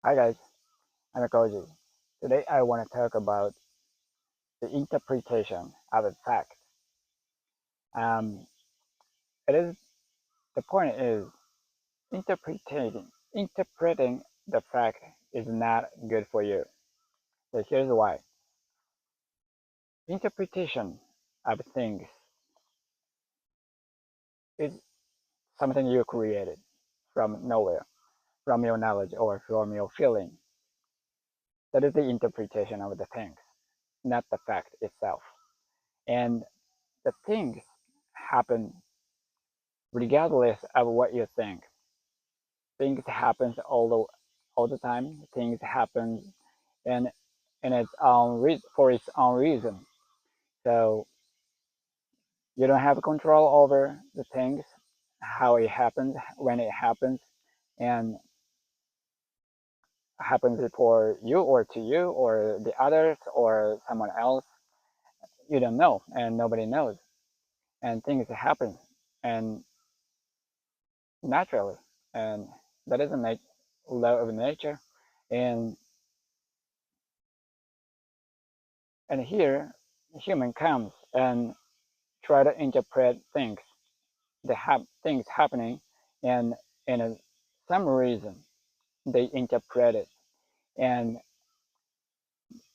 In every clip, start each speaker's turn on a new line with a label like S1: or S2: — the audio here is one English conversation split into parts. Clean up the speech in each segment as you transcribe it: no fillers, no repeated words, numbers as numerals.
S1: Hi guys, I'm Koji. Today I want to talk about the interpretation of a fact. Um, it is the point is interpreting the fact is not good for you. So here's why. Interpretation of things is something you created from nowhere, from your knowledge or from your feeling. That is the interpretation of the things, not the fact itself. And the things happen regardless of what you think. Things happen all the time. Things happen in its own for its own reason. So you don't have control over the things, how it happens, when it happens, and happens for you or to you or the others or someone else. You don't know, and nobody knows. And things happen, and naturally, and that is a law of nature. And and here, human comes and try to interpret things, things happening, and in some reason they interpret it. And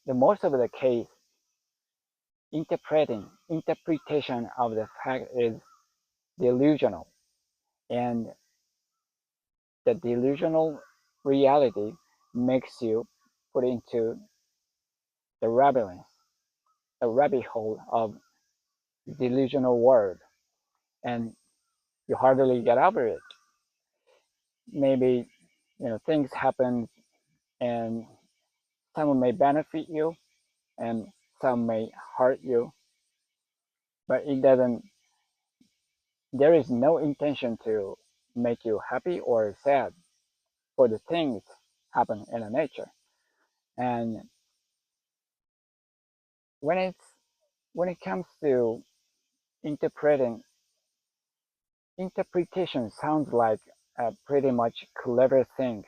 S1: the most of the case, interpretation of the fact is delusional, and the delusional reality makes you put into the rabbit hole of delusional world, and you hardly get over it. Maybe things happen, and some may benefit you, and some may hurt you, but it doesn't, there is no intention to make you happy or sad for the things happen in the nature. And when it's when it comes to interpreting, interpretation sounds like pretty much clever things,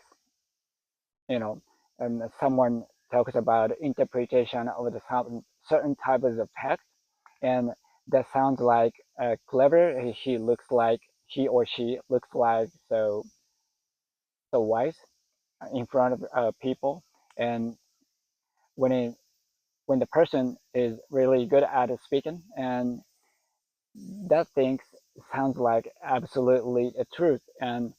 S1: you know, and someone talks about interpretation of the certain types of text, and that sounds like clever. He or she looks like so wise in front of people, and when it when the person is really good at speaking, and that thing sounds like absolutely a truth, and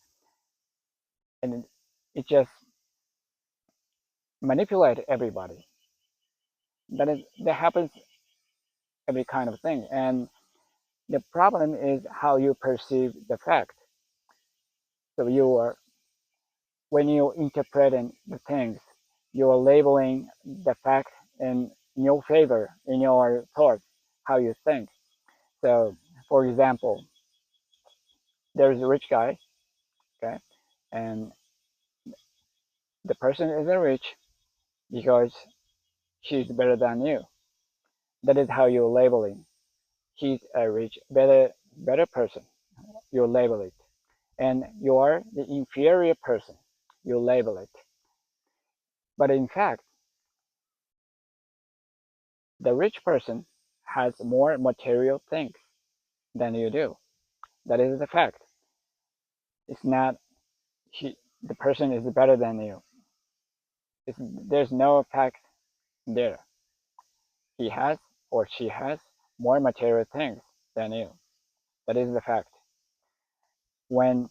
S1: it just manipulate everybody. That happens every kind of thing, and the problem is how you perceive the fact. So you are when you interpreting the things, you are labeling the fact in your favor, in your thoughts, how you think. So, for example, there's a rich guy, okay, and the person isn't rich because she's better than you. That is how you're labeling. He's a rich, better person. You label it, and you are the inferior person. You label it. But in fact, the rich person has more material things than you do. That is the fact. It's not the person is better than you. There's no fact there. He has or she has more material things than you. That is the fact. When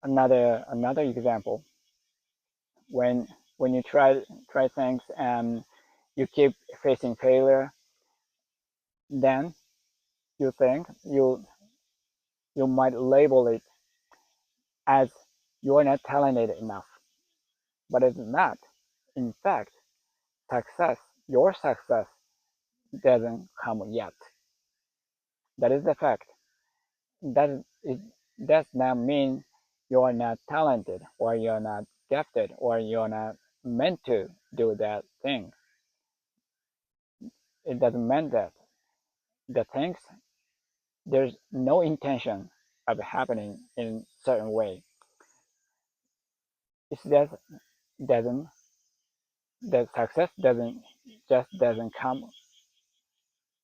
S1: another example, when you try things and you keep facing failure, then you think you might label it as you are not talented enough, but it's not. In fact, success, your success doesn't come yet. That is the fact. That it does not mean you're not talented or you're not gifted or you're not meant to do that thing. It doesn't mean that. The things, there's no intention of happening in certain way. It's just doesn't the success doesn't come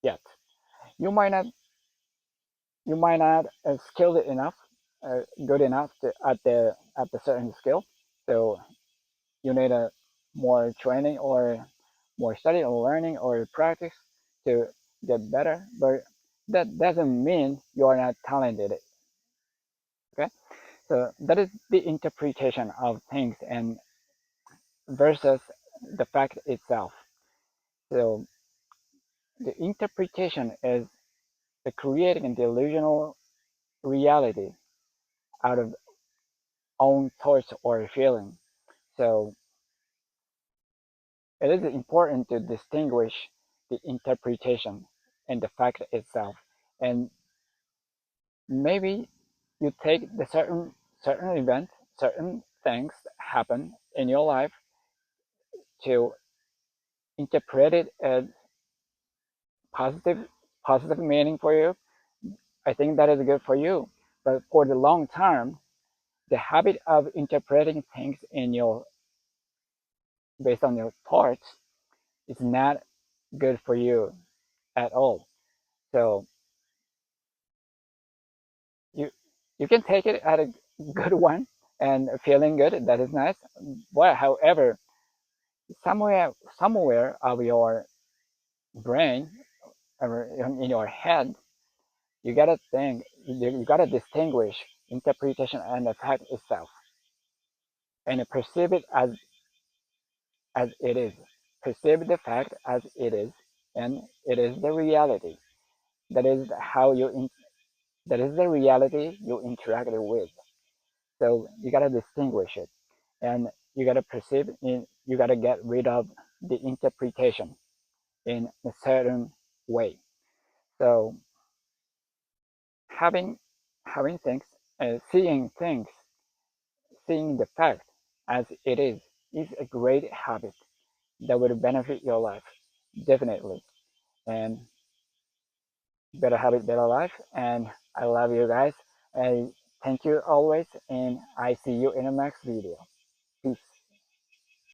S1: yet. You might not skilled enough, good enough at the certain skill. So you need a more training or more study or learning or practice to get better. But that doesn't mean you are not talented. Okay, so that is the interpretation of things and versus the fact itself. So the interpretation is the creating a delusional reality out of own thoughts or feeling. So it is important to distinguish the interpretation and the fact itself. And maybe you take the certain events, certain things happen in your life to interpret it as positive positive meaning for you. I think that is good for you. But for the long term, the habit of interpreting things in your based on your thoughts is not good for you at all. So you you can take it at a good one and feeling good. That is nice. But however, somewhere of your brain or in your head, you gotta think. You gotta distinguish interpretation and the fact itself, and perceive it as it is. Perceive the fact as it is, and it is the reality. That is how that is the reality you interact with. So you gotta distinguish it, and you gotta perceive in. You gotta get rid of the interpretation in a certain way. So having having things, seeing seeing the fact as it is a great habit that will benefit your life definitely. And better habit, better life. And I love you guys. I thank you always, and I see you in the next video. Peace.